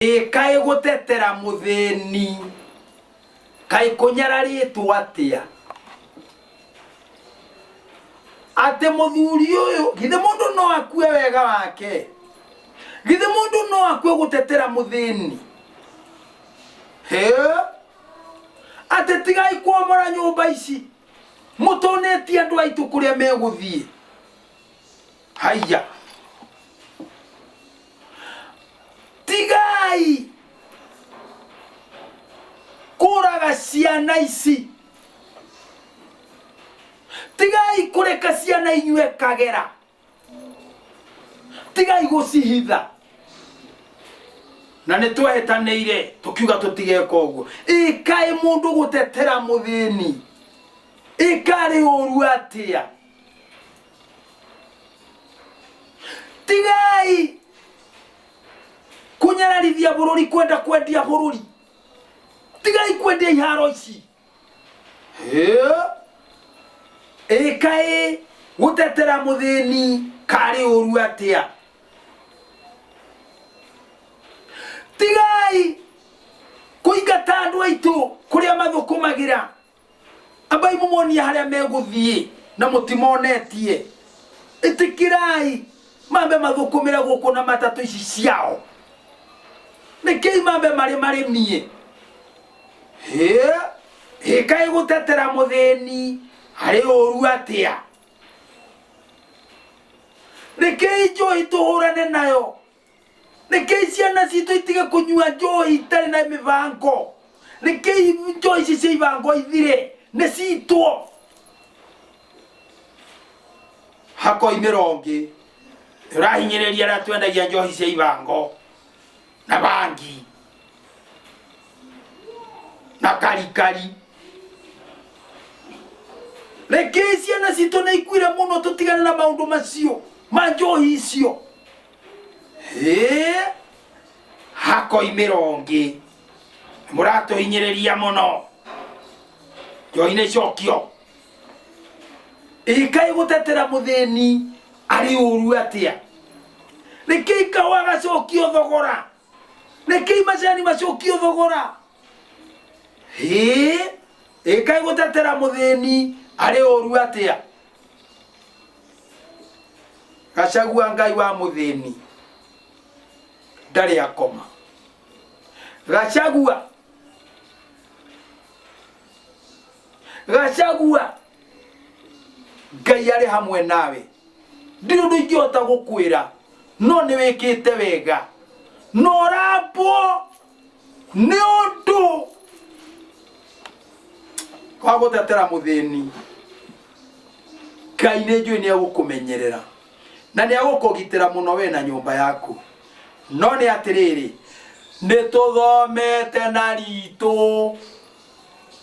Kai gutetera muthini kai kunyararitwo atia ate muthuri uyu githe mundu no akue wega wake githe mundu no akue gutetera muthini ate tigai kuomora nyumba ici mutonetie andu aitu kuria meguthie haya tigai kuraga ciana ici tigai kureka ciana inyue kagera tigai gucihitha na nitwehetaniire tukiuga tutigeka uguo ikae mundu gutetera muthini ikari uru atia tigai kunyararithia bururi kwenda kwendia bururi tigai kwendia iharo ici ikae gutetera muthini kari uru atia tigai kuingata andu aitu kuria mathukumagira abai mumonia haria meguthie na mutimonetie itikirai mambe mathukumira guku na matatu ici ciao nikei mambe mari mie ikai gutetera muthini hari uru atia nikei njohi tuhurane nayo nikei ciana citu itige kunyua njohi itari na mivango nikei njohi ici cia ivango ithire ni citwo hako imirongi urahinyiriria aria twendagia njohi cia ivango na bangi na karikari rekei ciana citu na ikuire muno tutigane na maundu macio ma njohi icio hako imirongi muratuhinyiriria muno njohi ni cokio ikai gutetera muthini ari uru atia rekei kawa gacokio thogora rekei macani macokio thogora ikai gutetera muthini ari uru atia Gachagua ngai wa muthini ndari akoma Gachagua ngai ari hamwe nawe ndiru ndingihota gukwira no ni wikite wega no rapo ni undu kwa gutetera muthini Ngai ni njui ni agukumenyerera na ni agukugitira muno we na nyumba yaku no ni atiriri ni tuthomete na ritu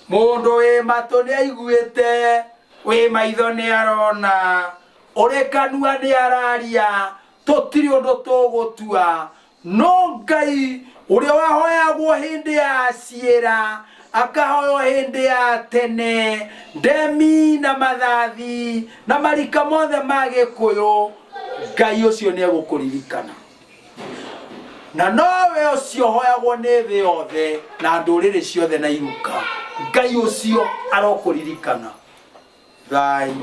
mundu wi matu ni aiguite wi maitho ni arona uri kanua ni araria tutiri undu tugutua no Ngai uria wahoyagwo hindi ya ciira akahoyo hindi ya tene ndemi na mathathi na marika mothe ma Gikuyu Ngai ucio ni agukuririkana na nowe ucio hoyagwo ni thi yothe na nduriri ciothe na iruka Ngai ucio arokuririkana thai